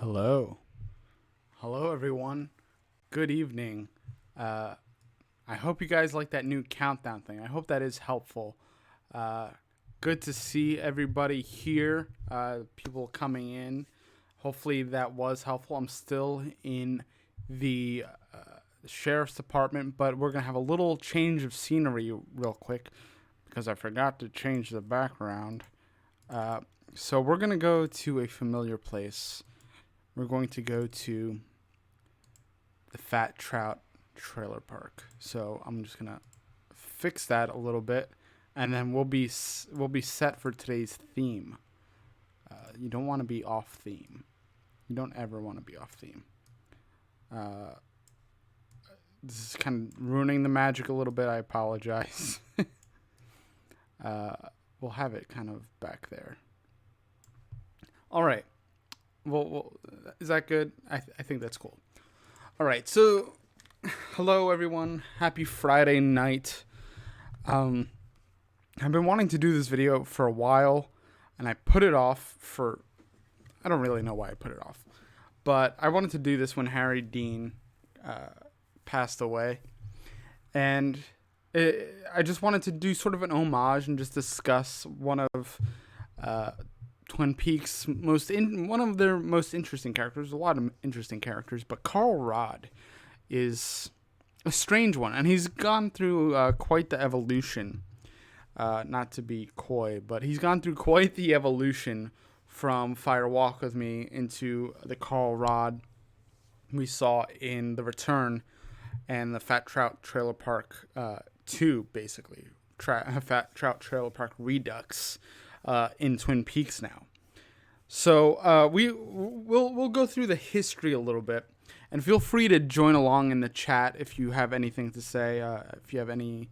Hello. Hello, everyone. Good evening. Uh, I hope you guys like that new countdown thing. I hope that is helpful. Uh, Good to see everybody here, people coming in. Hopefully, that was helpful. I'm still in the sheriff's department, but we're going to have a little change of scenery real quick because I forgot to change the background. Uh, so, we're going to go to a familiar place. We're going to go to the Fat Trout Trailer Park. So I'm just gonna fix that a little bit, and then we'll be set for today's theme. You don't want to be off theme. You don't ever want to be off theme. Uh, this is kind of ruining the magic a little bit. I apologize. uh, we'll have it kind of back there. All right. Well, is that good? I think that's cool. All right. So, hello everyone. Happy Friday night. Um, I've been wanting to do this video for a while, and I put it off for. I don't really know why I put it off, but I wanted to do this when Harry Dean passed away, and I just wanted to do sort of an homage and just discuss one of Twin Peaks' one of their most interesting characters. A lot of interesting characters, but Carl Rodd is a strange one, and he's gone through quite the evolution. Not to be coy, but he's gone through quite the evolution from Fire Walk with Me into the Carl Rodd we saw in The Return and the Fat Trout Trailer Park 2, basically. Fat Trout Trailer Park Redux in Twin Peaks now. So we'll go through the history a little bit, and feel free to join along in the chat if you have anything to say. If you have any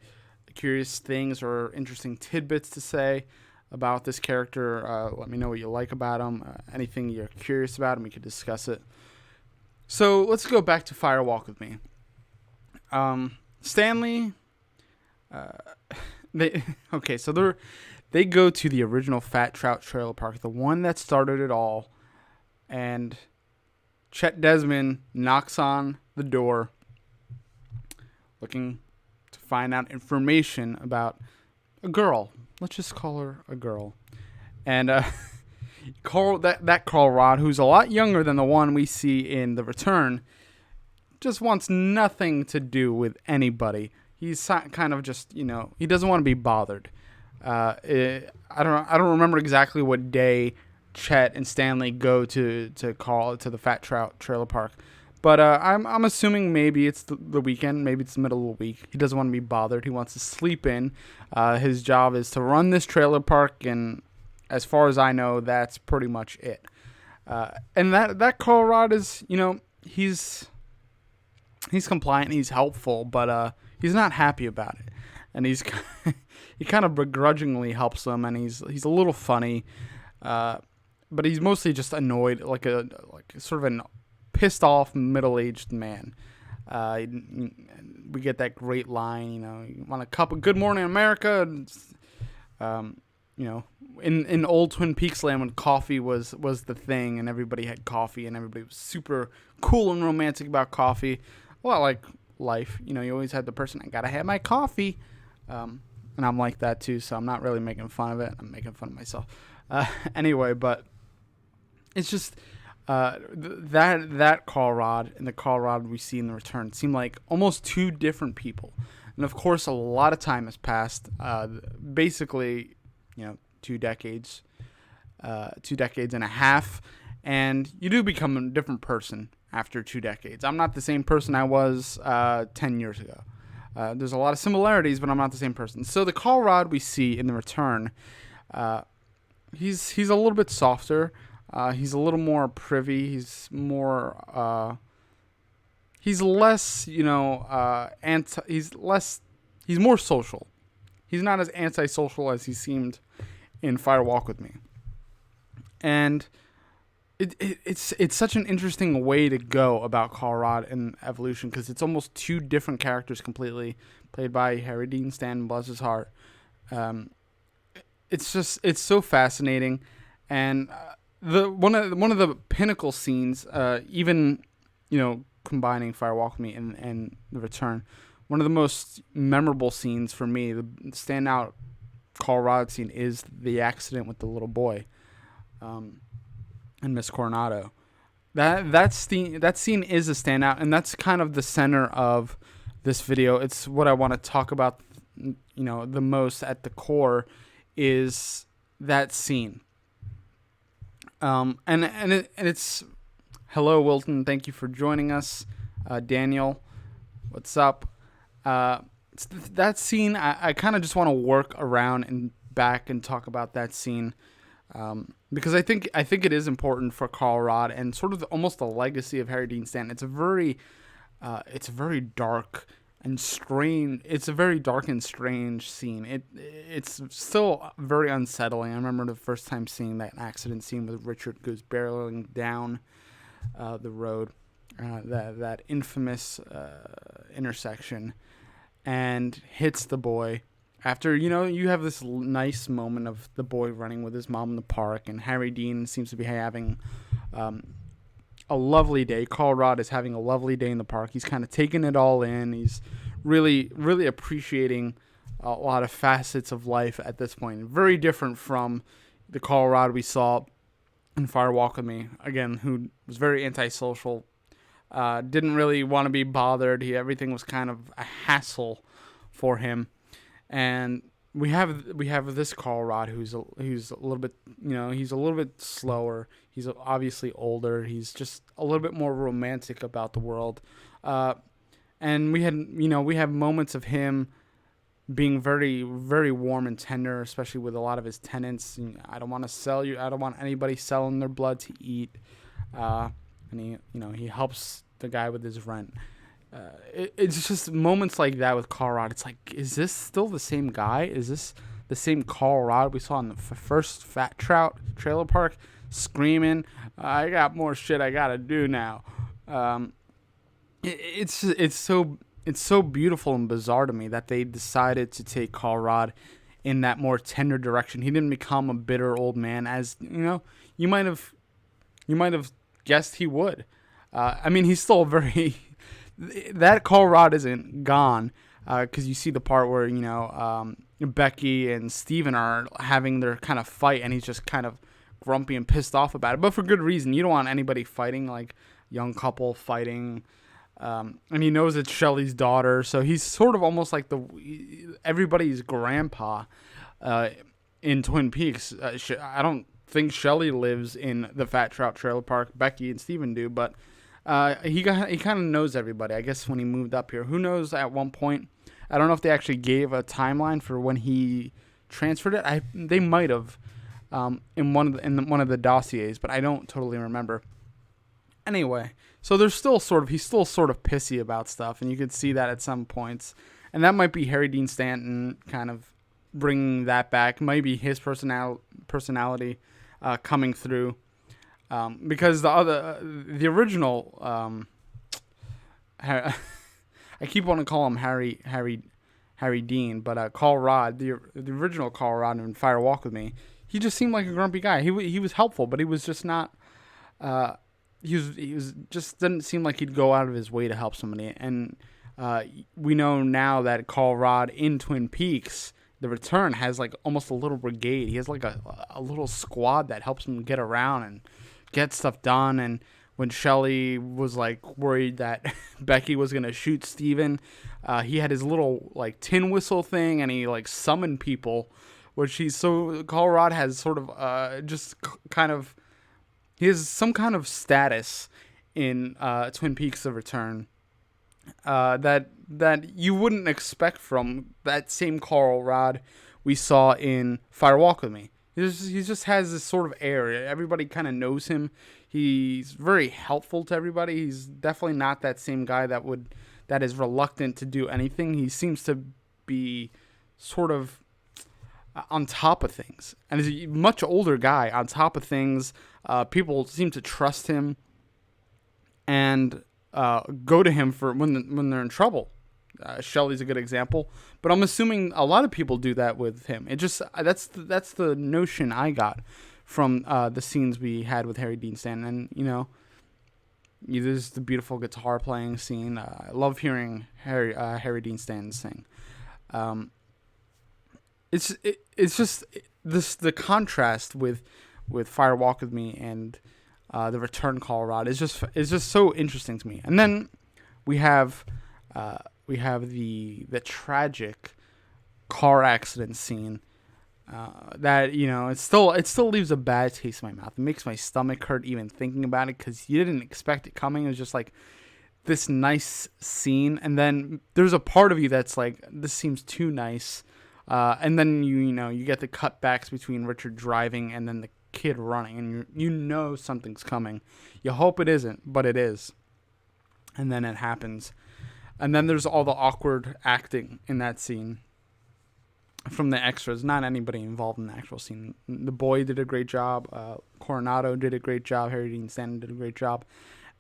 curious things or interesting tidbits to say about this character, let me know what you like about him. Anything you're curious about, and we could discuss it. So let's go back to Fire Walk with Me. Stanley. They go to the original Fat Trout Trailer Park, the one that started it all, and Chet Desmond knocks on the door looking to find out information about a girl. Let's just call her a girl. And Carl Rodd, who's a lot younger than the one we see in The Return, just wants nothing to do with anybody. He's kind of just, he doesn't want to be bothered. I don't remember exactly what day Chet and Stanley go to the Fat Trout Trailer Park, but I'm assuming maybe it's the weekend, maybe it's the middle of the week. He doesn't want to be bothered. He wants to sleep in. His job is to run this trailer park, and as far as I know, that's pretty much it. And that Carl Rodd is, he's compliant, he's helpful, but he's not happy about it, and he kind of begrudgingly helps them, and he's a little funny, but he's mostly just annoyed, like sort of an pissed off middle-aged man. We get that great line, you want a cup of Good Morning America, in old Twin Peaks land when coffee was the thing, and everybody had coffee, and everybody was super cool and romantic about coffee. A lot like life, you always had the person, I gotta have my coffee. And I'm like that too, so I'm not really making fun of it. I'm making fun of myself. Anyway, but it's just that Carl Rodd and the Carl Rodd we see in The Return seem like almost two different people. And of course, a lot of time has passed. Basically, 2 decades, 2 decades and a half, and you do become a different person after 2 decades. I'm not the same person I was 10 years ago. There's a lot of similarities, but I'm not the same person. So the Carl Rodd we see in The Return, he's a little bit softer. He's a little more privy. He's more. He's less. He's more social. He's not as antisocial as he seemed in Fire Walk with Me. And it's such an interesting way to go about Carl Rodd and evolution, because it's almost two different characters completely, played by Harry Dean Stanton, bless his heart. It's so fascinating, and the one of the pinnacle scenes, even combining Fire Walk with Me and The Return, one of the most memorable scenes for me, the standout Carl Rod scene, is the accident with the little boy, and Miss Coronado. That scene is a standout, and that's kind of the center of this video. It's what I want to talk about, the most at the core, is that scene. It's hello, Wilton. Thank you for joining us. Daniel, what's up? That scene, I kind of just want to work around and back and talk about that scene, because I think it is important for Carl Rod and sort of almost the legacy of Harry Dean Stanton. It's a very dark and strange. It's a very dark and strange scene. It's still very unsettling. I remember the first time seeing that accident scene with Richard goes barreling down the road, that infamous intersection, and hits the boy. After, you have this nice moment of the boy running with his mom in the park, and Harry Dean seems to be having a lovely day. Carl Rod is having a lovely day in the park. He's kind of taking it all in. He's really, really appreciating a lot of facets of life at this point. Very different from the Carl Rod we saw in Fire Walk with Me, again, who was very antisocial, didn't really want to be bothered. Everything was kind of a hassle for him. And we have this Carl Rod who's a little bit, he's a little bit slower. He's obviously older. He's just a little bit more romantic about the world. And we have moments of him being very, very warm and tender, especially with a lot of his tenants. I don't want to sell you. I don't want anybody selling their blood to eat. And he helps the guy with his rent. It's just moments like that with Carl Rod. It's like, is this still the same guy? Is this the same Carl Rod we saw in the first Fat Trout trailer park, screaming, "I got more shit I gotta do now"? It's so beautiful and bizarre to me that they decided to take Carl Rod in that more tender direction. He didn't become a bitter old man, as you might have guessed he would. He's still very. That Carl Rod isn't gone, because you see the part where Becky and Steven are having their kind of fight, and he's just kind of grumpy and pissed off about it, but for good reason. You don't want anybody fighting, like young couple fighting, and he knows it's Shelley's daughter, so he's sort of almost like everybody's grandpa in Twin Peaks. I don't think Shelley lives in the Fat Trout trailer park. Becky and Steven do, but he kind of knows everybody, I guess, when he moved up here. Who knows at one point? I don't know if they actually gave a timeline for when he transferred it. They might have in one of the dossiers, but I don't totally remember. Anyway, so he's still sort of pissy about stuff, and you could see that at some points. And that might be Harry Dean Stanton kind of bringing that back. Maybe his personality coming through. Because the original, I keep wanting to call him Harry Dean, but Carl Rod, the original Carl Rod in Fire Walk with Me, he just seemed like a grumpy guy. He was helpful, but he was just not. He was just didn't seem like he'd go out of his way to help somebody. And we know now that Carl Rod in Twin Peaks, The Return, has like almost a little brigade. He has like a little squad that helps him get around and get stuff done. And when Shelley was like worried that Becky was gonna shoot Steven, he had his little like tin whistle thing, and he like summoned people, Carl Rod has sort of he has some kind of status in Twin Peaks: The Return that you wouldn't expect from that same Carl Rod we saw in Fire Walk with Me. He just has this sort of air. Everybody kind of knows him. He's very helpful to everybody. He's definitely not that same guy that is reluctant to do anything. He seems to be sort of on top of things, and is a much older guy on top of things. People seem to trust him and go to him for when they're in trouble. Shelley's a good example, but I'm assuming a lot of people do that with him. That's the notion I got from the scenes we had with Harry Dean Stanton. And, there's the beautiful guitar playing scene. I love hearing Harry Dean Stanton sing. It's just the contrast with Fire Walk with Me and the Return Call Rod is just so interesting to me. And then we have the tragic car accident scene that it still leaves a bad taste in my mouth. It makes my stomach hurt even thinking about it, because you didn't expect it coming. It was just like this nice scene, and then there's a part of you that's like, this seems too nice, and then you get the cutbacks between Richard driving and then the kid running, and something's coming. You hope it isn't, but it is, and then it happens. And then there's all the awkward acting in that scene from the extras, not anybody involved in the actual scene. The boy did a great job. Coronado did a great job. Harry Dean Stanton did a great job.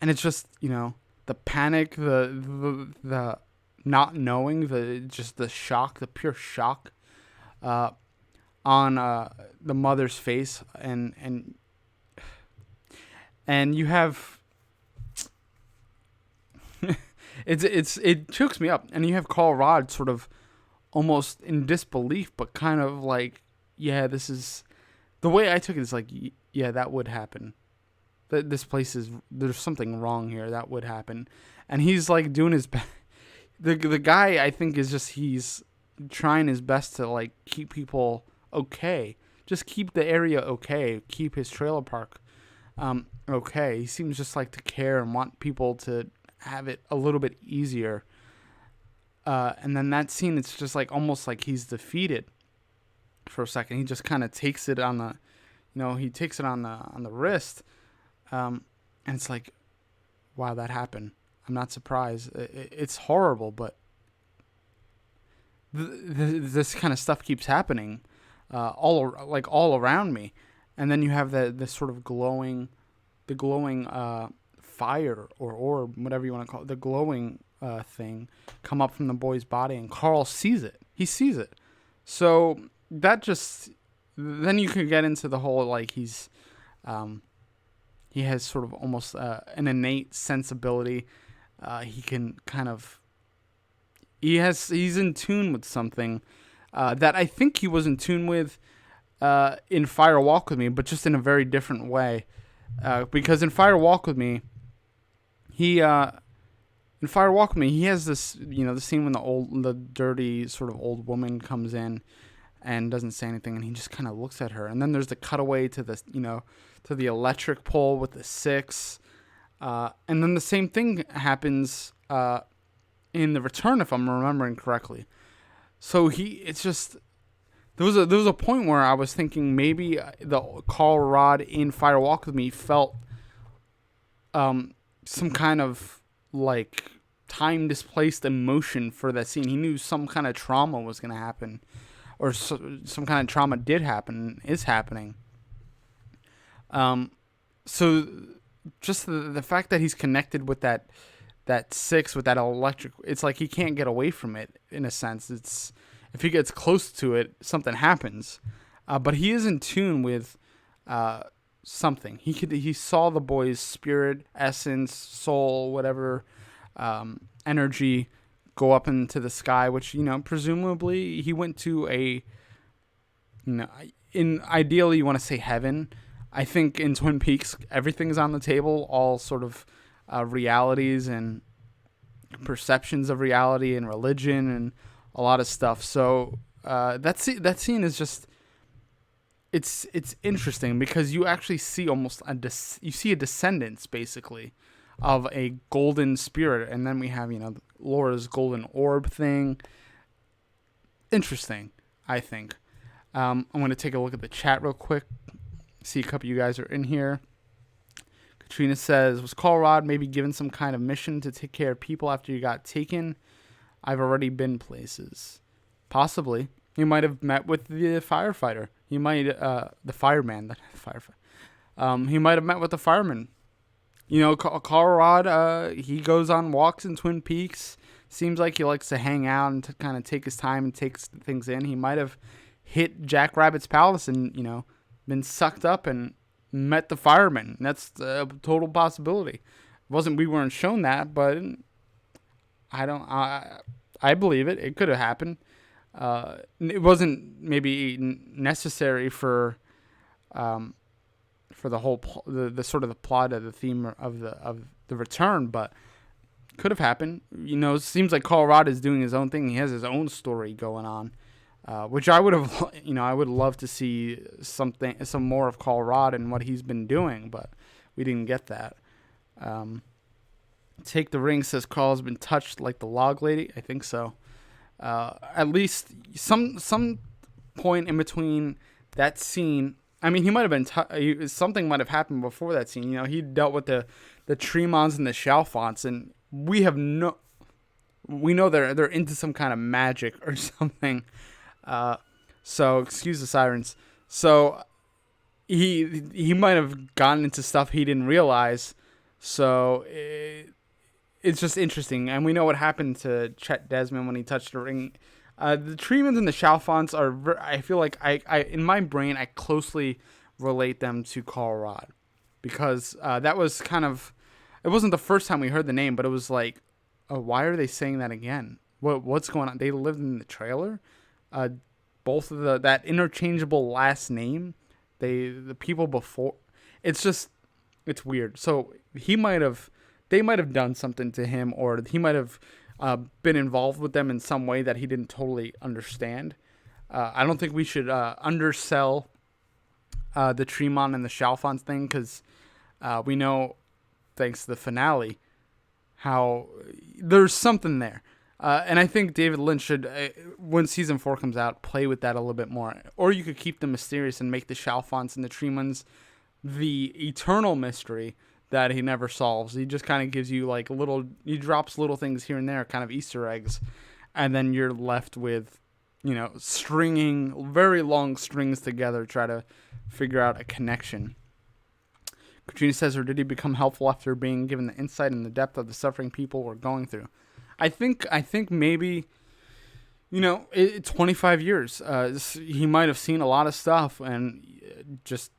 And it's just, the panic, the not knowing, the shock, the pure shock on the mother's face. And you have... it chokes me up. And you have Carl Rod sort of almost in disbelief, but kind of like, yeah, this is the way I took it. Is like, yeah, that would happen. This place there's something wrong here. That would happen. And he's like doing his best. The guy, I think, is just, he's trying his best to like keep people okay. Just keep the area okay. Keep his trailer park okay. He seems just like to care and want people to have it a little bit easier. And then that scene, it's just like almost like he's defeated for a second. He just kind of takes it on the, on the wrist, and it's like, wow, that happened. I'm not surprised. It's horrible, but this kind of stuff keeps happening, all around me. And then you have the sort of glowing fire or orb, whatever you want to call it, the glowing thing come up from the boy's body, and Carl sees it. He sees it. So that just, then you can get into the whole, like, he has sort of almost an innate sensibility. He can kind of, he's in tune with something that I think he was in tune with in Fire Walk with Me, but just in a very different way. Because in Fire Walk with Me, he has this, the scene when the dirty sort of old woman comes in and doesn't say anything, and he just kind of looks at her. And then there's the cutaway to the, to the electric pole with the 6. And then the same thing happens in The Return, if I'm remembering correctly. So it's just, there was a point where I was thinking maybe the Carl Rod in Fire Walk with Me felt some kind of like time displaced emotion for that scene. He knew some kind of trauma was going to happen, or some kind of trauma did happen, is happening. So just the fact that he's connected with that 6, with that electric, it's like he can't get away from it, in a sense. It's, if he gets close to it, something happens. But he is in tune with something. He saw the boy's spirit, essence, soul, whatever, energy go up into the sky, which, presumably he went to a, ideally you want to say heaven. I think in Twin Peaks, everything's on the table, all sort of realities and perceptions of reality and religion and a lot of stuff. So that scene is just, it's interesting because you actually see almost you see a descendants basically of a golden spirit, and then we have Laura's golden orb thing. Interesting, I think. I'm going to take a look at the chat real quick. See, a couple of you guys are in here. Katrina says, was Carl Rod maybe given some kind of mission to take care of people after you got taken? I've already been places. Possibly. He might have met with the firefighter. He might, the fireman, the firefighter. He might have met with the fireman. Carl Rod, he goes on walks in Twin Peaks. Seems like he likes to hang out and to kind of take his time and take things in. He might have hit Jack Rabbit's palace and, been sucked up and met the firemen. That's a total possibility. We weren't shown that, but I don't. I believe it. It could have happened. It wasn't maybe necessary for the whole the sort of the plot of the theme of the return, but could have happened. It seems like Carl Rod is doing his own thing. He has his own story going on, which I would have, I would love to see some more of Carl Rod and what he's been doing, but we didn't get that. Take the ring, says Carl has been touched like the log lady. I think so. At least some point in between that scene. I mean, he might have been something might have happened before that scene. He dealt with the Tremons and the Chalfonts, and we know they're into some kind of magic or something. So excuse the sirens. So he might have gotten into stuff he didn't realize. So it's just interesting, and we know what happened to Chet Desmond when he touched the ring. The Tremons and the Chalfonts are. I feel like I in my brain I closely relate them to Carl Rod, because that was kind of. It wasn't the first time we heard the name, but it was like, oh, why are they saying that again? What's going on? They lived in the trailer. Both of that interchangeable last name. The people before. It's weird. So they might have done something to him, or he might have. Been involved with them in some way that he didn't totally understand. I don't think we should undersell the Tremont and the Chalfont thing, because we know, thanks to the finale, how there's something there. And I think David Lynch should, when season 4 comes out, play with that a little bit more. Or you could keep them mysterious and make the Chalfonts and the Tremons the eternal mystery that he never solves. He just kind of gives you he drops little things here and there, kind of Easter eggs, and then you're left with, stringing very long strings together, try to figure out a connection. Katrina says, or did he become helpful after being given the insight and the depth of the suffering people were going through? I think maybe, 25 years, he might have seen a lot of stuff and just,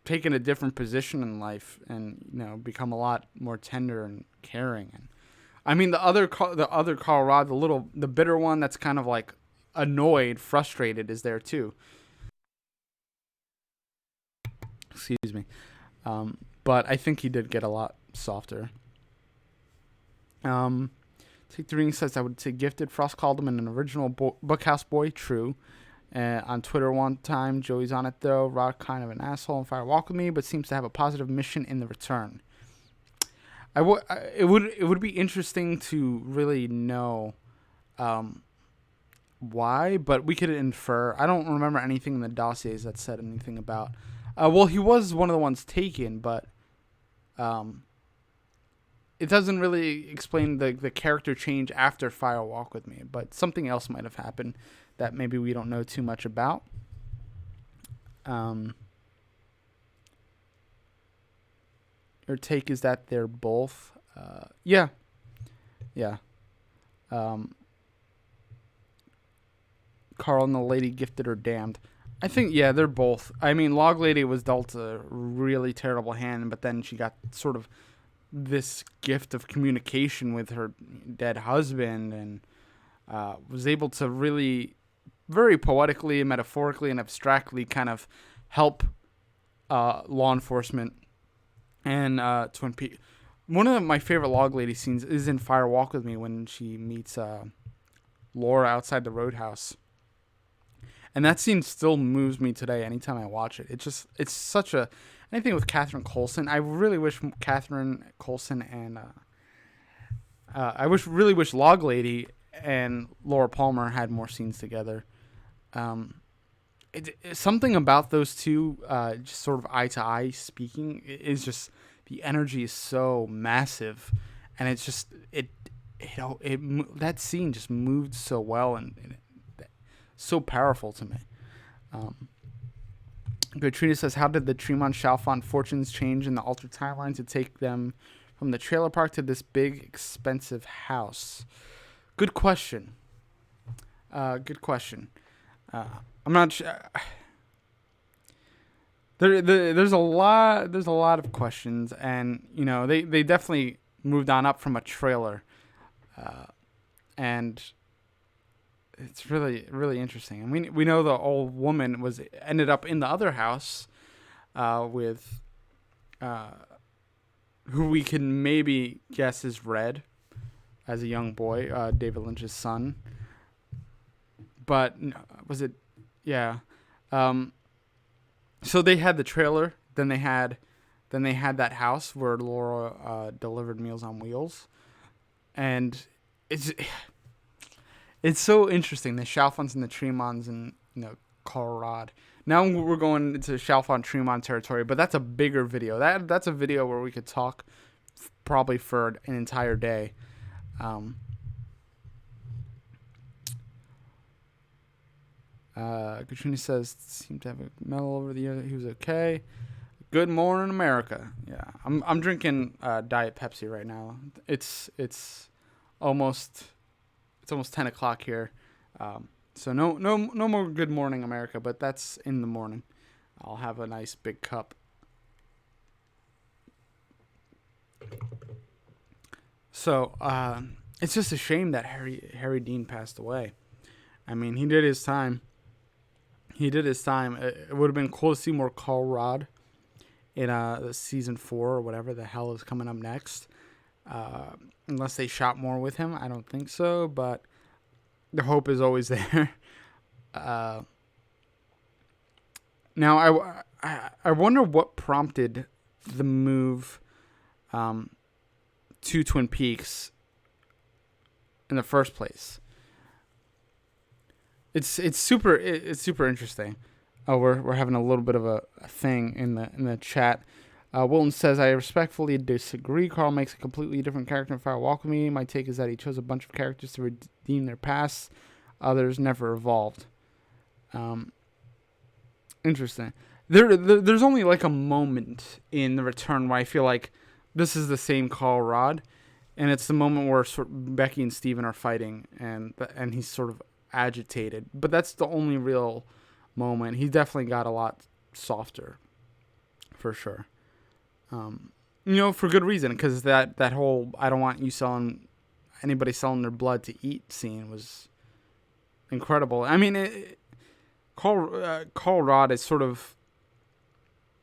taken a different position in life and, become a lot more tender and caring. And I mean, the other Carl Rod, the bitter one that's kind of like annoyed, frustrated, is there too. Excuse me. But I think he did get a lot softer. Take the Ring says, I would say gifted. Frost called him an original Bookhouse boy. True. On Twitter one time, Joey's on it though. Rod kind of an asshole and Fire Walk with me, but seems to have a positive mission in the return. It would be interesting to really know why, but we could infer. I don't remember anything in the dossiers that said anything about. Well, he was one of the ones taken, but it doesn't really explain the character change after Fire Walk with Me. But something else might have happened that maybe we don't know too much about. Your take is that they're both, yeah. Carl and the lady gifted or damned. I think, yeah, they're both. I mean, Log Lady was dealt a really terrible hand, but then she got sort of this gift of communication with her dead husband and was able to really, very poetically, metaphorically, and abstractly kind of help law enforcement and Twin Peaks. One of my favorite Log Lady scenes is in Fire Walk with Me when she meets Laura outside the roadhouse. And that scene still moves me today anytime I watch it. It's such a... Anything with Catherine Coulson. I really wish Catherine Coulson and... really wish Log Lady and Laura Palmer had more scenes together. Something about those two, just sort of eye-to-eye speaking, is just... The energy is so massive. And it's just... that scene just moved so well and so powerful to me. Katrina says, how did the Tremont Chalfont fortunes change in the altered timeline to take them from the trailer park to this big, expensive house? Good question. I'm not sure. there's a lot of questions, and they definitely moved on up from a trailer, and it's really really interesting. And we know the old woman ended up in the other house, with who we can maybe guess is Red, as a young boy, David Lynch's son. But was it? Yeah. So they had the trailer. Then they had that house where Laura delivered Meals on Wheels, and it's so interesting. The Chalfants and the Tremons and Carl Rod. Now we're going into Chalfont Tremont territory, but that's a bigger video. That's a video where we could talk probably for an entire day. Katrina says seemed to have a medal over the year. He was okay. Good morning, America. Yeah, I'm drinking Diet Pepsi right now. It's almost 10 o'clock here. So no more Good Morning America, but that's in the morning. I'll have a nice big cup. So it's just a shame that Harry Dean passed away. I mean, he did his time. It would have been cool to see more Carl Rod in season 4 or whatever the hell is coming up next. Unless they shot more with him, I don't think so. But the hope is always there. Now I wonder what prompted the move to Twin Peaks in the first place. It's super interesting. Oh, we're having a little bit of a thing in the chat. Wilton says, I respectfully disagree. Carl makes a completely different character in Fire Walk With Me. My take is that he chose a bunch of characters to redeem their past. Others never evolved. Interesting. There's only like a moment in The Return where I feel like this is the same Carl Rod, and it's the moment where Becky and Steven are fighting, and he's sort of agitated. But that's the only real moment. He definitely got a lot softer, for sure. For good reason, because that whole I don't want anybody selling their blood to eat scene was incredible. I mean, Carl Rod is sort of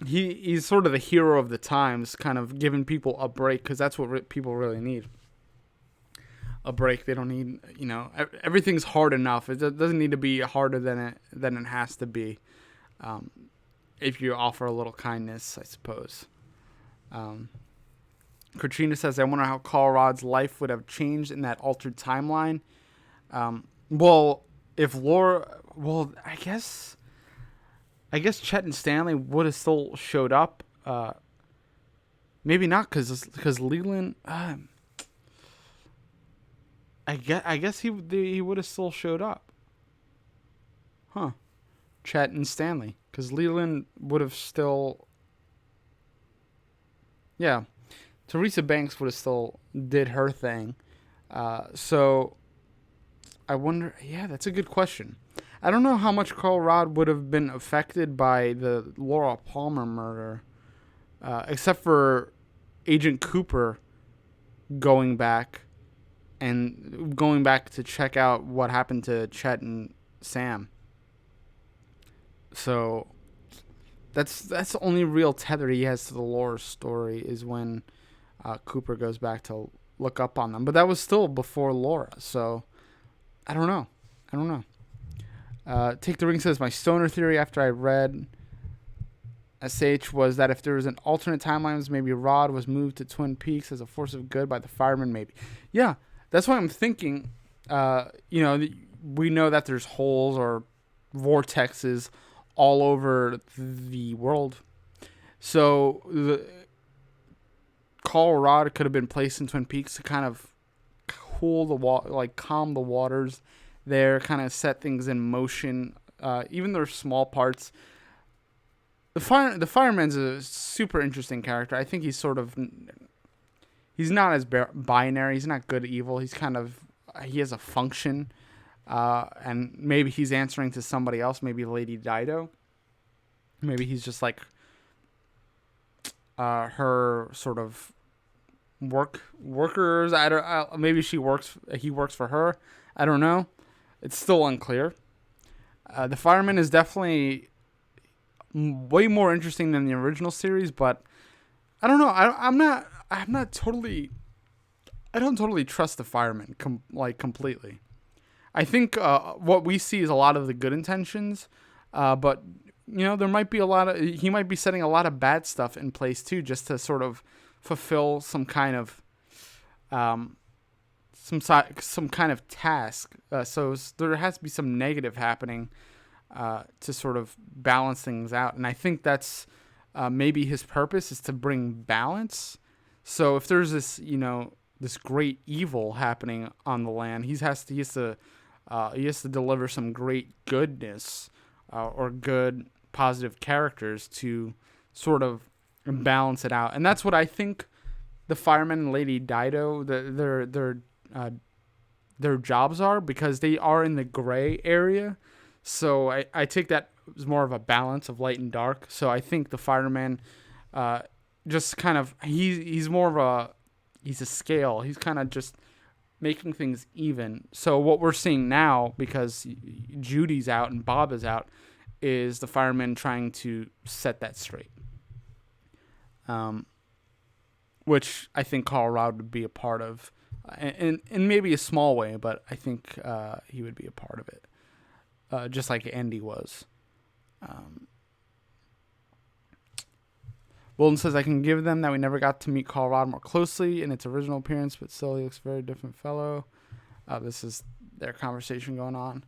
he's sort of the hero of the times, kind of giving people a break, because that's what people really need. A break. They don't need, everything's hard enough. It doesn't need to be harder than it has to be. If you offer a little kindness, I suppose. Katrina says, I wonder how Carl Rod's life would have changed in that altered timeline. If Laura, I guess Chet and Stanley would have still showed up. Maybe not, because Leland. I guess he would have still showed up. Huh? Chet and Stanley, because Leland would have still. Yeah, Teresa Banks would have still did her thing. So I wonder. Yeah, that's a good question. I don't know how much Carl Rod would have been affected by the Laura Palmer murder, except for Agent Cooper going back to check out what happened to Chet and Sam. So that's the only real tether he has to the Laura story, is when Cooper goes back to look up on them. But that was still before Laura, so I don't know. Take the Ring says, my stoner theory after I read SH was that if there was an alternate timelines, maybe Rod was moved to Twin Peaks as a force of good by the firemen, maybe. Yeah, that's what I'm thinking. We know that there's holes or vortexes all over the world. So Carl Rod could have been placed in Twin Peaks to kind of cool the water, like calm the waters there, kind of set things in motion. Even their small parts. The fireman's a super interesting character. I think he's not as binary. He's not good or evil. He has a function, and maybe he's answering to somebody else. Maybe Lady Dido. Maybe he's just like her sort of workers. Maybe he works for her. I don't know. It's still unclear. The fireman is definitely way more interesting than the original series, but I don't know. I'm not totally. I don't totally trust the fireman completely. I think what we see is a lot of the good intentions, but there might be he might be setting a lot of bad stuff in place too, just to sort of fulfill some kind of some kind of task. So there has to be some negative happening to sort of balance things out, and I think that's maybe his purpose is to bring balance. So if there's this great evil happening on the land, he has to deliver some great goodness or good positive characters to sort of balance it out. And that's what I think the firemen and Lady Dido, their jobs are, because they are in the gray area. So I take that as more of a balance of light and dark. So I think the fireman just kind of, he's more of he's a scale. He's kind of just making things even. So what we're seeing now, because Judy's out and Bob is out, is the firemen trying to set that straight. Which I think Colorado would be a part of, in maybe a small way, but I think he would be a part of it, just like Andy was. Wilton says, I can give them that we never got to meet Colorado more closely in its original appearance, but still he looks a very different fellow. This is their conversation going on.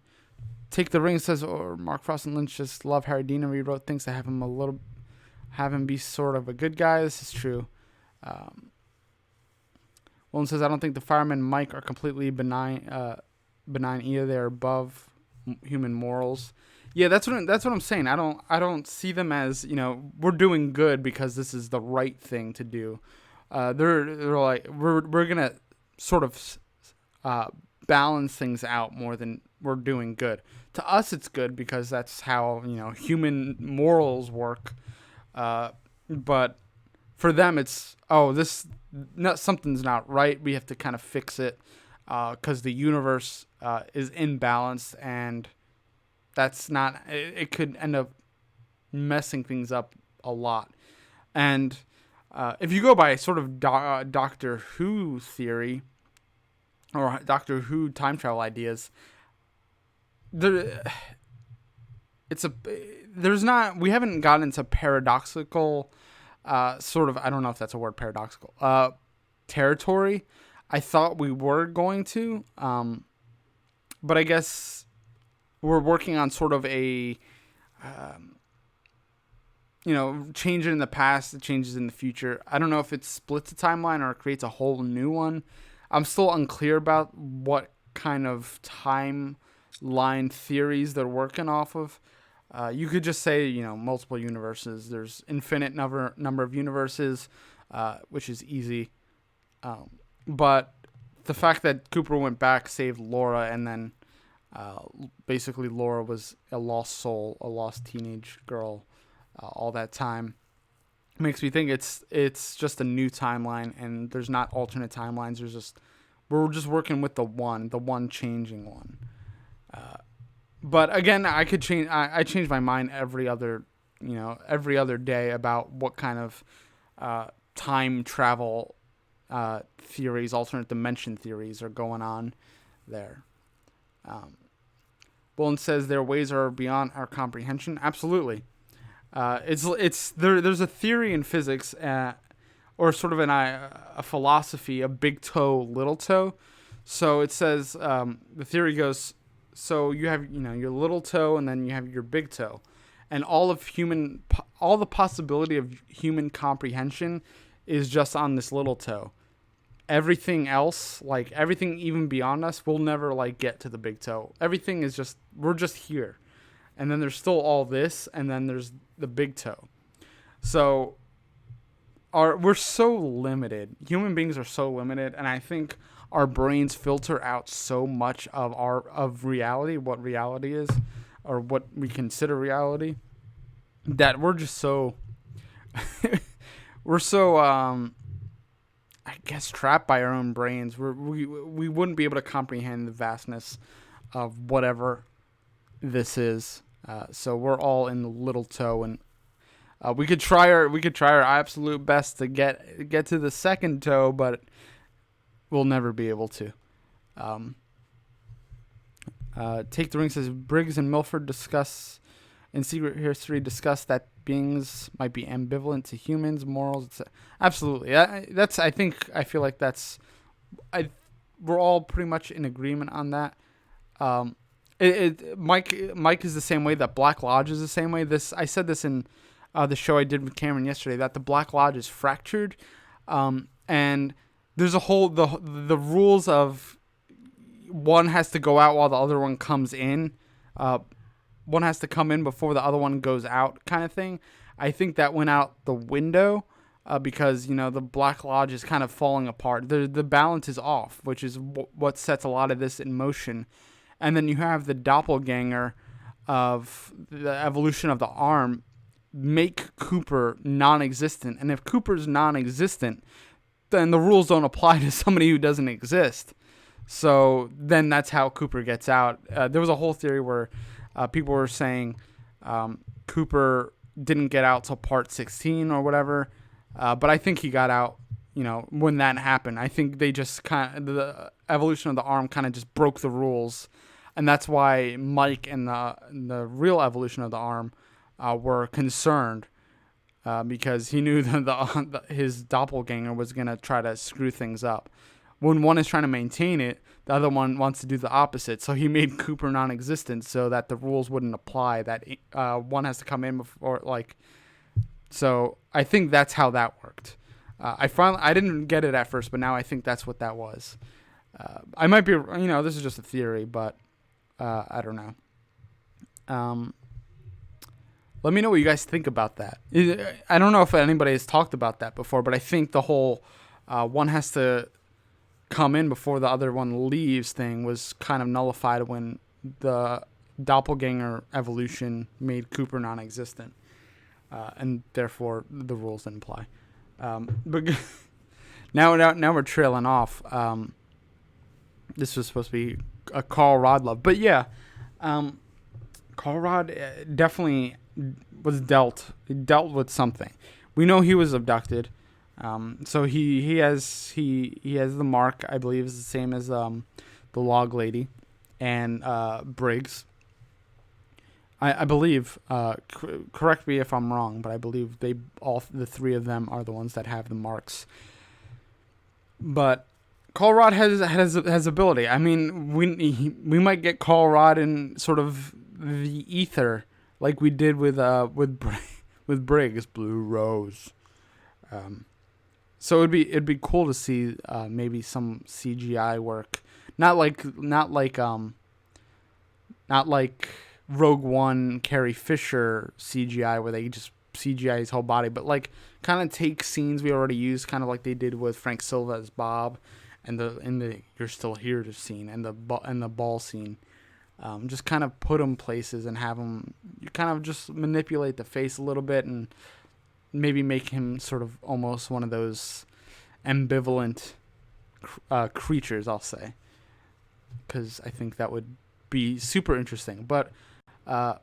Take the Ring says, or Mark Frost and Lynch just love Harry Dean and rewrote things to have him be sort of a good guy. This is true. Wilton says, I don't think the firemen and Mike are completely benign either. They're above human morals. Yeah, that's what I'm saying. I don't see them as, we're doing good because this is the right thing to do. They're like, we're gonna sort of balance things out more than we're doing good. To us, it's good because that's how human morals work. But for them, it's something's not right. We have to kind of fix it because the universe is imbalanced, and that's not. It could end up messing things up a lot. And if you go by sort of Doctor Who theory or Doctor Who time travel ideas, we haven't gotten into paradoxical sort of, I don't know if that's a word, paradoxical territory. I thought we were going to, but I guess we're working on sort of a change in the past, changes in the future. I don't know if it splits the timeline or creates a whole new one. I'm still unclear about what kind of timeline theories they're working off of. You could just say, multiple universes. There's infinite number of universes, which is easy. But the fact that Cooper went back, saved Laura, and then basically Laura was a lost soul, a lost teenage girl, all that time, makes me think it's just a new timeline, and there's not alternate timelines. We're just working with the one changing one. But again, I could change. I change my mind every other day about what kind of time travel theories, alternate dimension theories are going on there. Bolin says their ways are beyond our comprehension. Absolutely. There's a theory in physics, or sort of a philosophy of big toe, little toe. So it says the theory goes. So you have your little toe, and then you have your big toe, and all the possibility of human comprehension is just on this little toe. Everything else, like everything even beyond us, we'll never get to the big toe. Everything is we're just here, and then there's still all this, and then there's the big toe. So we're so limited. Human beings are so limited, and I think our brains filter out so much of reality, what reality is, or what we consider reality, that we're just so we're so I guess trapped by our own brains. We wouldn't be able to comprehend the vastness of whatever this is. So we're all in the little toe, and we could try our absolute best to get to the second toe, but we'll never be able to. Um, Take the Ring says Briggs and Milford discuss in Secret History that beings might be ambivalent to humans, morals. Absolutely. I feel like we're all pretty much in agreement on that. Um, Mike is the same way. That Black Lodge is the same way. I said this in the show I did with Cameron yesterday, that the Black Lodge is fractured, and there's a whole the rules of one has to go out while the other one comes in. One has to come in before the other one goes out, kind of thing. I think that went out the window because the Black Lodge is kind of falling apart. The balance is off, which is what sets a lot of this in motion. And then you have the doppelganger of the evolution of the arm make Cooper non-existent. And if Cooper's non-existent, then the rules don't apply to somebody who doesn't exist. So then that's how Cooper gets out. There was a whole theory where people were saying Cooper didn't get out till part 16 or whatever. But I think he got out, when that happened. I think they just the evolution of the arm kind of just broke the rules. And that's why Mike and the real evolution of the arm were concerned because he knew that his doppelganger was going to try to screw things up. When one is trying to maintain it, the other one wants to do the opposite. So he made Cooper non-existent so that the rules wouldn't apply, that one has to come in before, so I think that's how that worked. I didn't get it at first, but now I think that's what that was. I might be, this is just a theory, but I don't know. Let me know what you guys think about that. I don't know if anybody has talked about that before, but I think the whole one has to come in before the other one leaves thing was kind of nullified when the doppelganger evolution made Cooper non-existent, and therefore the rules didn't apply. But now we're trailing off. This was supposed to be a Carl Rod love, but yeah, Carl Rod definitely was dealt with something. We know he was abducted. So he has the mark, I believe, is the same as the log lady and Briggs. I believe. Correct me if I'm wrong, but I believe the three of them are the ones that have the marks. But Carl Rod has ability. I mean, we might get Carl Rod in sort of the ether, like we did with Briggs, Blue Rose. So it'd be cool to see maybe some CGI work, not like Rogue One Carrie Fisher CGI where they just CGI his whole body, but like kind of take scenes we already used, kind of like they did with Frank Silva as Bob, and the You're Still Here scene and the ball scene. Just kind of put them places and have them. You kind of just manipulate the face a little bit and maybe make him sort of almost one of those ambivalent creatures, I'll say, because I think that would be super interesting. But I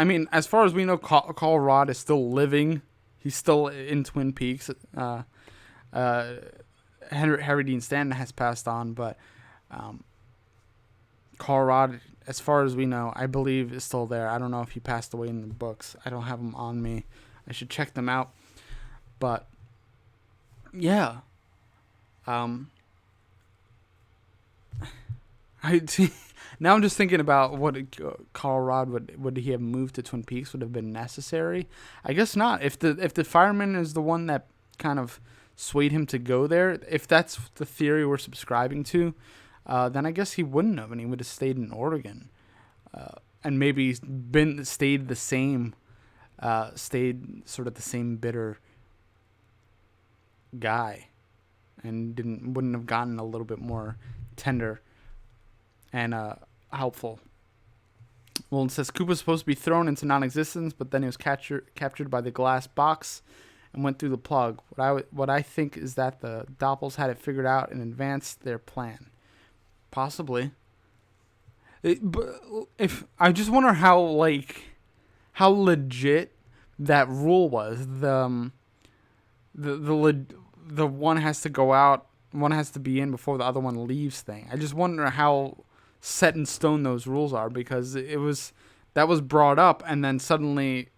mean, as far as we know, Carl Rod is still living. He's still in Twin Peaks. Harry Dean Stanton has passed on, but Carl Rod, as far as we know, I believe is still there. I don't know if he passed away in the books. I don't have them on me. I should check them out. But yeah, now I'm just thinking about what Carl Rod would he have moved to Twin Peaks would have been necessary. I guess not. If the fireman is the one that kind of swayed him to go there, if that's the theory we're subscribing to, then I guess he wouldn't have, and he would have stayed in Oregon, and maybe stayed the same, stayed sort of the same bitter guy, and wouldn't have gotten a little bit more tender and helpful. Well, it says Cooper's supposed to be thrown into non-existence, but then he was captured by the glass box and went through the plug. What I think is that the Doppels had it figured out and advanced their plan. Possibly. But if I just wonder how legit that rule was. The one has to go out, one has to be in before the other one leaves thing. I just wonder how set in stone those rules are, because that was brought up and then suddenly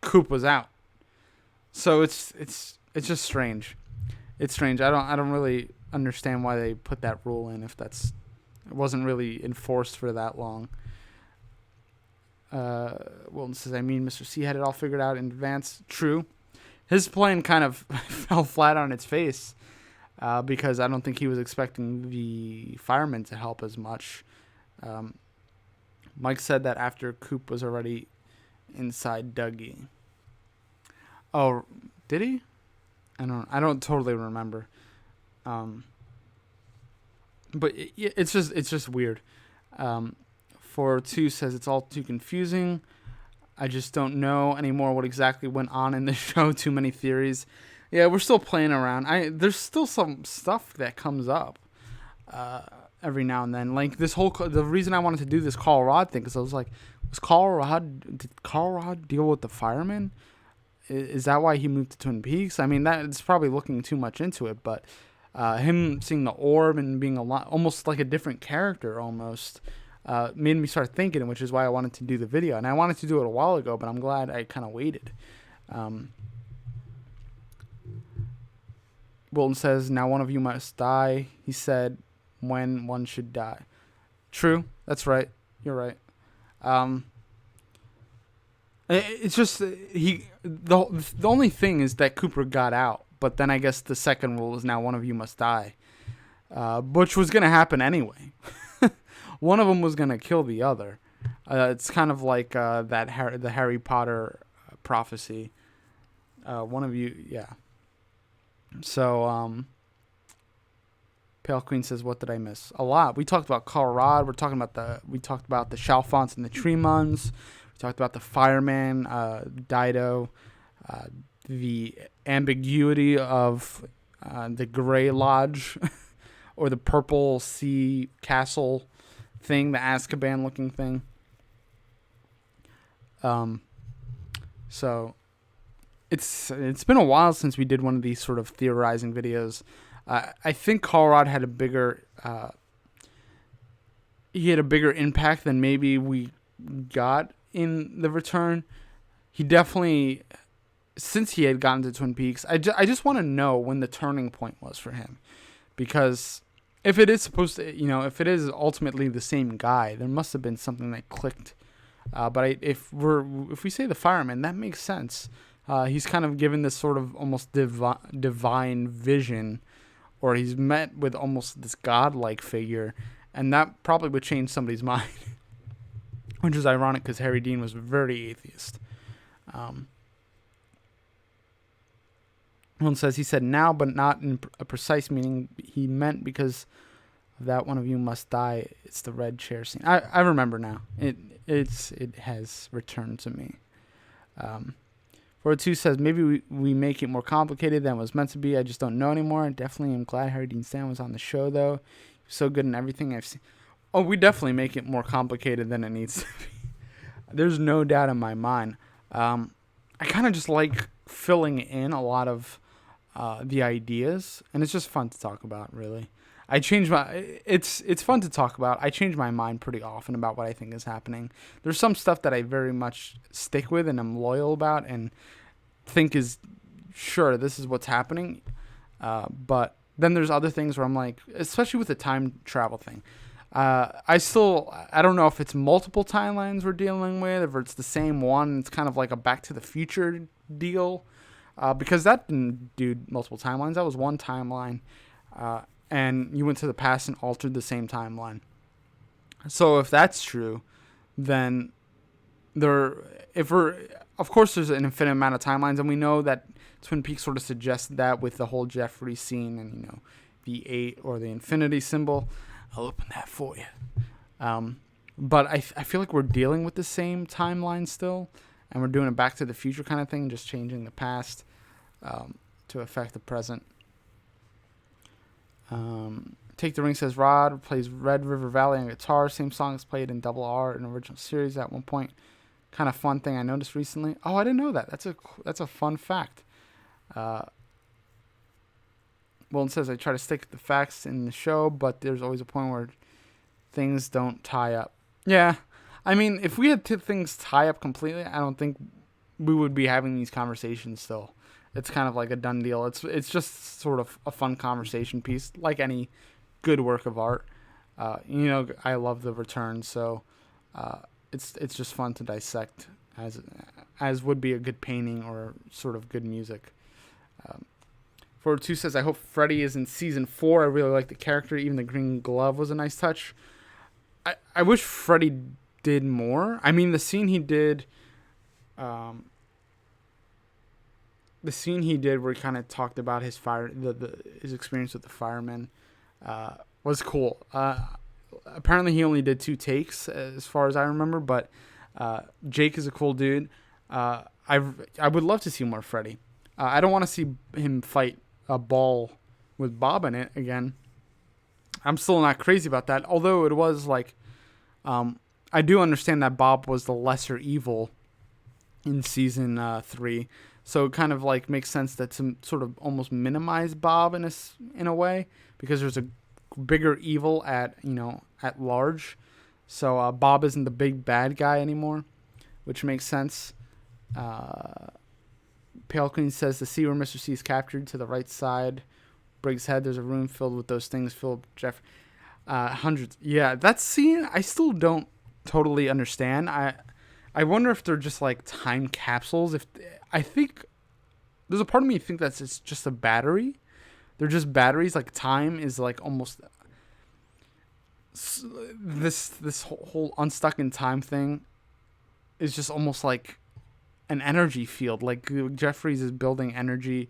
Coop was out. So it's just strange. It's strange. I don't really understand why they put that rule in if it wasn't really enforced for that long. Wilton says, Mr. C had it all figured out in advance. True. His plan kind of fell flat on its face because I don't think he was expecting the firemen to help as much. Mike said that after Coop was already inside Dougie. Oh, did he? I don't totally remember. But it's just weird. 402 says it's all too confusing. I just don't know anymore what exactly went on in the show. Too many theories. Yeah, we're still playing around. There's still some stuff that comes up every now and then. Like the reason I wanted to do this Carl Rod thing, because I was like, did Carl Rod deal with the firemen? Is that why he moved to Twin Peaks? I mean, it's probably looking too much into it, but him seeing the orb and being almost like a different character almost made me start thinking, which is why I wanted to do the video. And I wanted to do it a while ago, but I'm glad I kind of waited. Wilton says, now one of you must die. He said when one should die. True. That's right. You're right. It's just the only thing is that Cooper got out, but then I guess the second rule is now one of you must die, which was going to happen anyway. One of them was going to kill the other. It's kind of like the Harry Potter prophecy. One of you, yeah. So, Pale Queen says, "What did I miss? A lot. We talked about Carl Rod. We talked about the Chalfonts and the Tremonts. We talked about the fireman, Dido, the ambiguity of the Grey Lodge or the Purple Sea Castle thing, the Azkaban looking thing. So it's been a while since we did one of these sort of theorizing videos. I think Carl Rod had a bigger impact than maybe we got in The Return. He definitely, since he had gotten to Twin Peaks, I just want to know when the turning point was for him, because if it is supposed to, if it is ultimately the same guy, there must have been something that clicked. But if we say the fireman, that makes sense. He's kind of given this sort of almost divine vision, or he's met with almost this godlike figure, and that probably would change somebody's mind. Which is ironic because Harry Dean was very atheist. One says he said now, but not in a precise meaning. He meant because of that one of you must die. It's the red chair scene. I remember now. It has returned to me. 402 says maybe we make it more complicated than it was meant to be. I just don't know anymore. I definitely am glad Harry Dean Stanton was on the show though. He was so good in everything I've seen. Oh, we definitely make it more complicated than it needs to be. There's no doubt in my mind. I kind of just like filling in a lot of the ideas, and it's just fun to talk about, really. It's fun to talk about. I change my mind pretty often about what I think is happening. There's some stuff that I very much stick with and I'm loyal about and think is, sure, this is what's happening. But then there's other things where I'm like, especially with the time travel thing, I don't know if it's multiple timelines we're dealing with, if it's the same one. It's kind of like a Back to the Future deal, because that didn't do multiple timelines. That was one timeline, and you went to the past and altered the same timeline. So if that's true, then of course there's an infinite amount of timelines, and we know that Twin Peaks sort of suggests that with the whole Jeffrey scene and the 8 or the infinity symbol. I'll open that for you. But I feel like we're dealing with the same timeline still, and we're doing a Back to the Future kind of thing, just changing the past. to affect the present. Take the Ring says Rod plays Red River Valley on guitar. Same song is played in Double R in original series at one point. Kind of fun thing I noticed recently. Oh, I didn't know that. That's a fun fact. Wilton says I try to stick to the facts in the show, but there's always a point where things don't tie up. Yeah, I mean, if we had things tie up completely, I don't think we would be having these conversations still. It's kind of like a done deal. It's just sort of a fun conversation piece, like any good work of art. I love The Return, so it's just fun to dissect as would be a good painting or sort of good music. 402 says, I hope Freddy is in season 4. I really like the character. Even the green glove was a nice touch. I wish Freddy did more. I mean, the scene he did where he kind of talked about his his experience with the firemen was cool. Apparently he only did 2 takes as far as I remember, but Jake is a cool dude. I would love to see more Freddy. I don't want to see him fight a ball with Bob in it again. I'm still not crazy about that, although it was like I do understand that Bob was the lesser evil in season 3, so it kind of like makes sense that to sort of almost minimize Bob in a way, because there's a bigger evil at large. So Bob isn't the big bad guy anymore, which makes sense. Pale Queen says the sea where Mr. C is captured to the right side. Briggs' head, there's a room filled with those things. Philip, Jeff, hundreds. Yeah, that scene I still don't totally understand. I wonder if they're just like time capsules. I think there's a part of me think that it's just a battery. They're just batteries. Like time is like almost this whole unstuck in time thing is just almost like an energy field. Like Jeffries is building energy.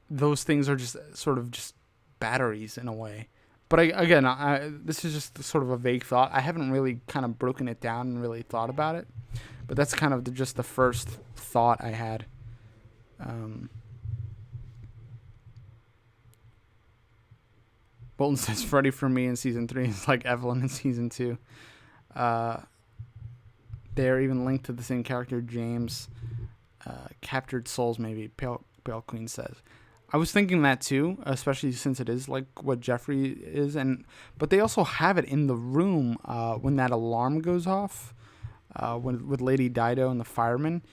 Those things are just sort of just batteries in a way. But this is just sort of a vague thought. I haven't really kind of broken it down and really thought about it. But that's kind of just the first thought I had. Bolton says Freddy for me in season 3 is like Evelyn in season 2. They're even linked to the same character, James. Captured souls, maybe, Pale Queen says. I was thinking that too, especially since it is like what Jeffrey is, but they also have it in the room when that alarm goes off, with Lady Dido and the firemen.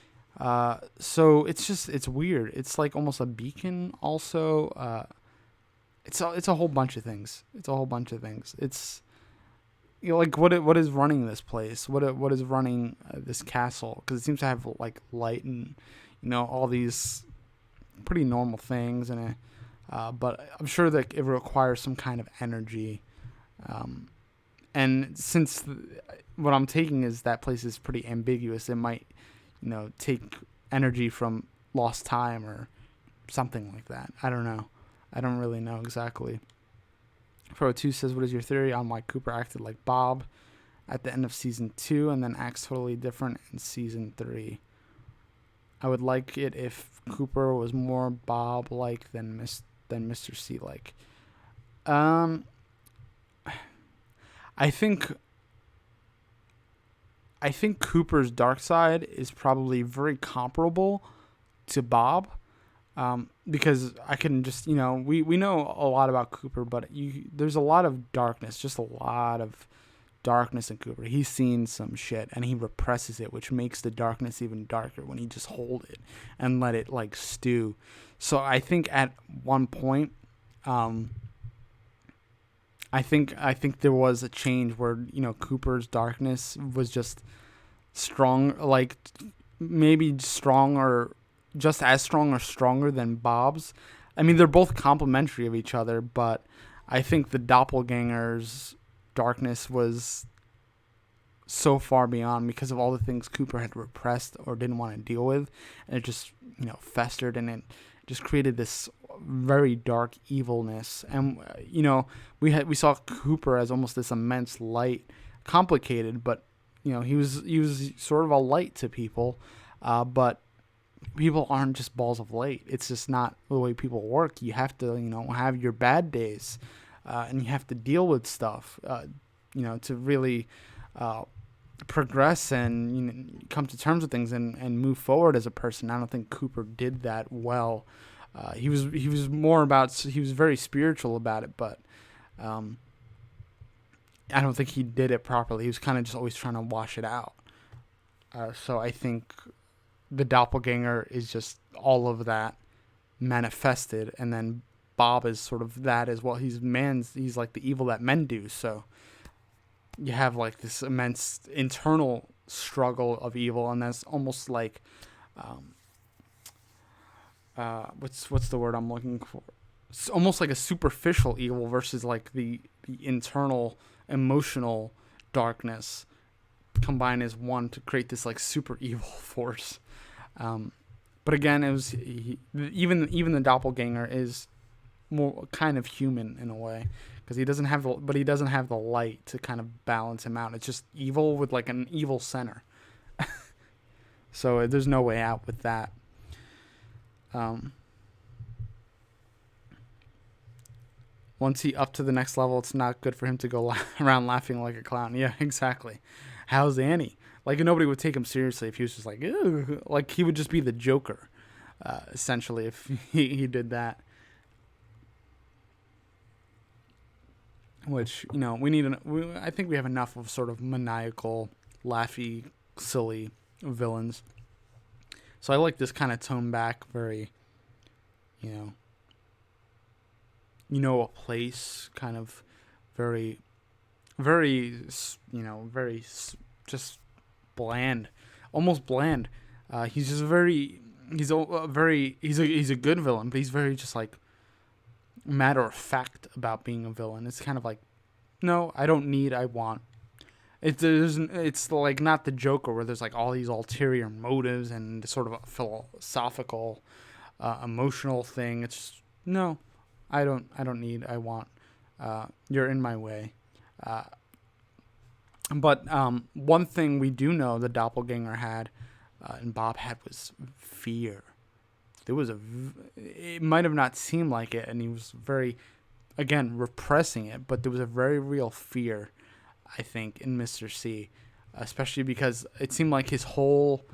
So it's weird. It's like almost a beacon. Also, it's a whole bunch of things. It's like what is running this place? What is running this castle? Because it seems to have like light and all these pretty normal things in it, but I'm sure that it requires some kind of energy, and since what I'm taking is that place is pretty ambiguous, it might take energy from lost time or something like that. I don't know. I don't really know exactly. Pro2 says, what is your theory on why Cooper acted like Bob at the end of season 2 and then acts totally different in season 3? I would like it if Cooper was more Bob-like than Mr. C-like. I think Cooper's dark side is probably very comparable to Bob, because I can just, we know a lot about Cooper, but there's a lot of darkness, just a lot of darkness in Cooper. He's seen some shit and he represses it, which makes the darkness even darker when he just hold it and let it like stew. So I think at one point, I think there was a change where Cooper's darkness was just strong, like maybe strong or just as strong or stronger than Bob's. I mean, they're both complementary of each other, but I think the doppelganger's darkness was so far beyond because of all the things Cooper had repressed or didn't want to deal with, and it just festered, and it just created this very dark evilness. And we saw Cooper as almost this immense light, complicated, but he was sort of a light to people, but people aren't just balls of light. It's just not the way people work. You have to, have your bad days, and you have to deal with stuff, to really progress and come to terms with things and move forward as a person. I don't think Cooper did that well. He was very spiritual about it, but I don't think he did it properly. He was kind of just always trying to wash it out. So I think the doppelganger is just all of that manifested, and then Bob is sort of that as well. He's like the evil that men do. So you have like this immense internal struggle of evil, and that's almost like what's the word I'm looking for? It's almost like a superficial evil versus like the internal emotional darkness combined as one to create this like super evil force. But again, it was even the doppelganger is more kind of human in a way, because he doesn't have the light to kind of balance him out. It's just evil with like an evil center. So there's no way out with that. Once he up to the next level, it's not good for him to go around laughing like a clown. Yeah, exactly. How's Annie? Like, nobody would take him seriously if he was just like, ew. Like, he would just be the Joker, essentially, if he did that. Which, I think we have enough of sort of maniacal, laughy, silly villains. So I like this kind of toned back, very, a place, kind of very, very, very just bland, almost bland. He's just he's a good villain, but he's very just like matter of fact about being a villain. It's kind of like, no, I don't need, I want. It's like not the Joker where there's like all these ulterior motives and sort of a philosophical, emotional thing. It's just, no, I don't need, I want. You're in my way. But one thing we do know the doppelganger had, and Bob had, was fear. It might have not seemed like it, and he was very, again, repressing it, but there was a very real fear, I think, in Mr. C, especially because it seemed like his whole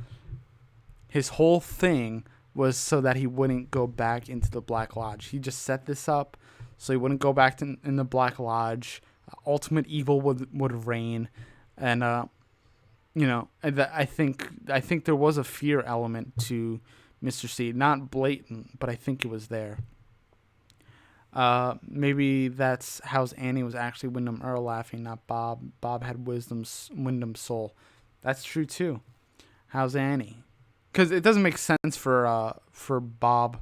thing was so that he wouldn't go back into the Black Lodge. He just set this up so he wouldn't go back in the Black Lodge. Ultimate evil would reign, and I think there was a fear element to Mr. C, not blatant, but I think it was there. Maybe that's how Annie was actually Wyndham Earl laughing, not Bob. Bob had Wyndham's soul. That's true too. How's Annie? Because it doesn't make sense for Bob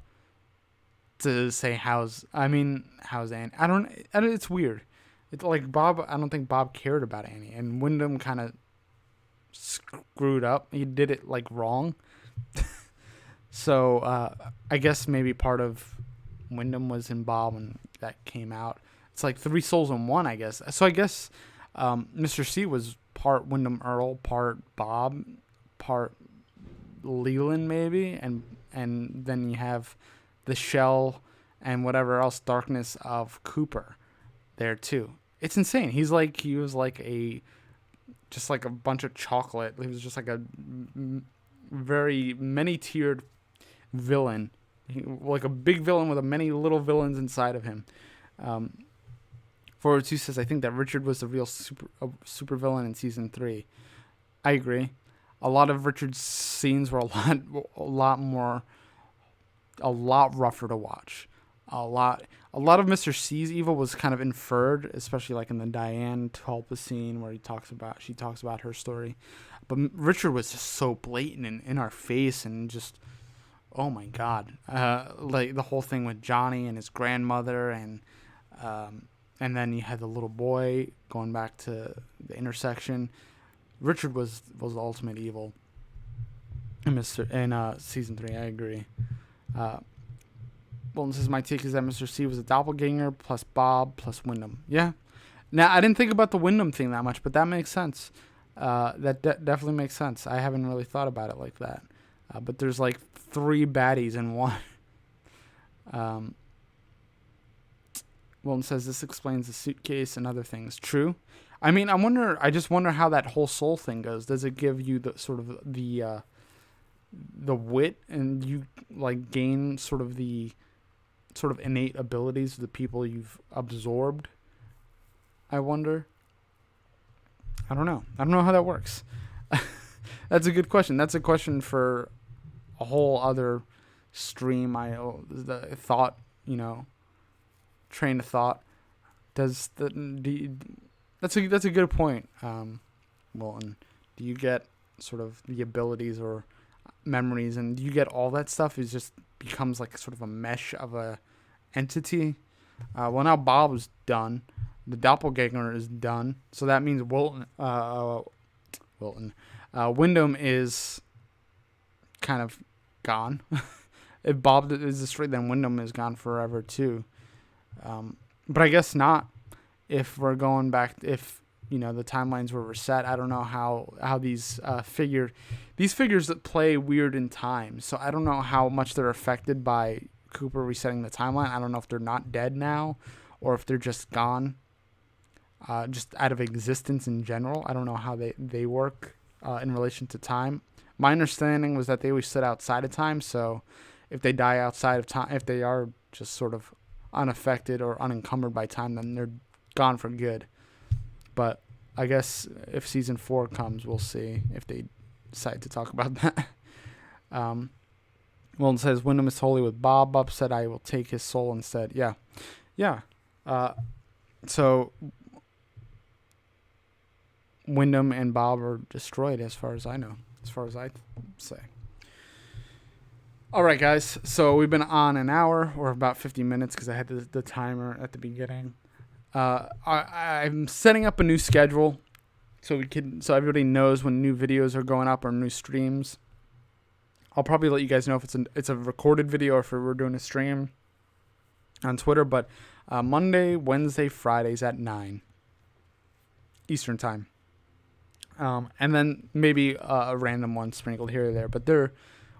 to say how's Annie. It's weird. It's like Bob. I don't think Bob cared about Annie, and Wyndham kind of screwed up. He did it like wrong. So I guess maybe part of Wyndham was in Bob, and that came out. It's like three souls in one, I guess. So I guess Mr. C was part Wyndham Earl, part Bob, part Leland maybe, and then you have the shell and whatever else darkness of Cooper there too. It's insane. He was like just like a bunch of chocolate. He was just like a very many-tiered villain, like a big villain with many little villains inside of him. 402 says, I think that Richard was the real super villain in season 3. I agree. A lot of Richard's scenes were a lot rougher to watch. A lot of Mr. C's evil was kind of inferred, especially like in the Diane Tulpa scene where she talks about her story. But Richard was just so blatant and in our face, and just, oh my God, like the whole thing with Johnny and his grandmother, and then you had the little boy going back to the intersection. Richard was the ultimate evil in season 3. I agree. Well, this is my take, is that Mr. C was a doppelganger plus Bob plus Wyndham. Yeah. Now, I didn't think about the Wyndham thing that much, but that makes sense. That definitely makes sense. I haven't really thought about it like that. but there's like 3 baddies in one. Um, Wilton says this explains the suitcase and other things. True. I mean, I just wonder how that whole soul thing goes. Does it give you the sort of the wit, and you like gain sort of the sort of innate abilities of the people you've absorbed? I wonder. I don't know. I don't know how that works. That's a good question. That's a question for a whole other stream. The thought, train of thought. Does that's a good point. Wilton, do you get sort of the abilities or memories, and you get all that stuff? Is just becomes like sort of a mesh of a entity. Well, now Bob's done. The doppelganger is done, so that means Wyndham is kind of gone. If Bob is destroyed, then Wyndham is gone forever too. But I guess not. If we're going back, if the timelines were reset, I don't know how these figures that play weird in time. So I don't know how much they're affected by Cooper resetting the timeline. I don't know if they're not dead now, or if they're just gone, just out of existence in general. I don't know how they work in relation to time. My understanding was that they always sit outside of time. So if they die outside of time, if they are just sort of unaffected or unencumbered by time, then they're gone for good. But I guess if season 4 comes, we'll see if they decide to talk about that. Wilton says Wyndham is totally with Bob. Bob said I will take his soul instead. Yeah. So Wyndham and Bob are destroyed, as far as I know, as far as I say. All right, guys. So we've been on an hour, or about 50 minutes, because I had the timer at the beginning. I'm setting up a new schedule so everybody knows when new videos are going up or new streams. I'll probably let you guys know if it's a recorded video or if we're doing a stream on Twitter. But Monday, Wednesday, Fridays at 9 Eastern time. And then maybe a random one sprinkled here or there. But there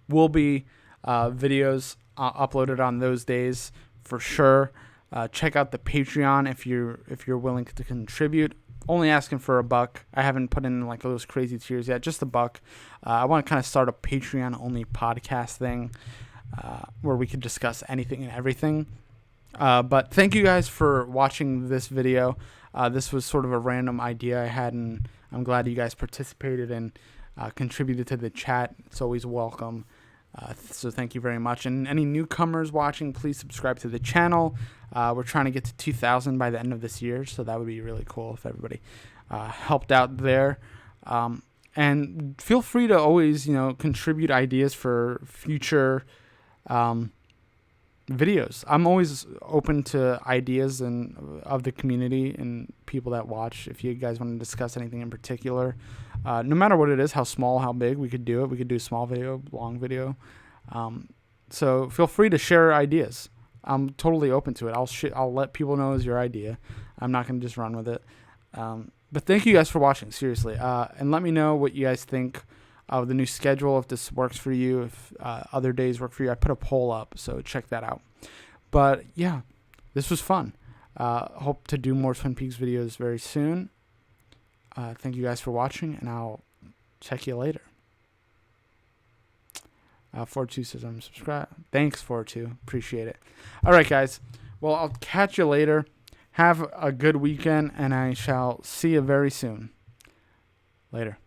will be videos uploaded on those days for sure. Check out the Patreon if you're willing to contribute. Only asking for $1. I haven't put in like those crazy tiers yet. Just $1. I want to kind of start a Patreon only podcast thing where we could discuss anything and everything. But thank you guys for watching this video. This was sort of a random idea I had, and I'm glad you guys participated and contributed to the chat. It's always welcome. So thank you very much. And any newcomers watching, please subscribe to the channel. We're trying to get to 2,000 by the end of this year, so that would be really cool if everybody helped out there. And feel free to always, contribute ideas for future videos. I'm always open to ideas of the community and people that watch. If you guys want to discuss anything in particular, no matter what it is, how small, how big, we could do it. We could do small video, long video. So feel free to share ideas. I'm totally open to it. I'll let people know it's your idea. I'm not going to just run with it. But thank you guys for watching, seriously. And let me know what you guys think of the new schedule, if this works for you, if other days work for you. I put a poll up, so check that out. But yeah, this was fun. Hope to do more Twin Peaks videos very soon. Thank you guys for watching, and I'll check you later. 42 says I'm subscribed. Thanks, 42. Appreciate it. All right, guys. Well, I'll catch you later. Have a good weekend, and I shall see you very soon. Later.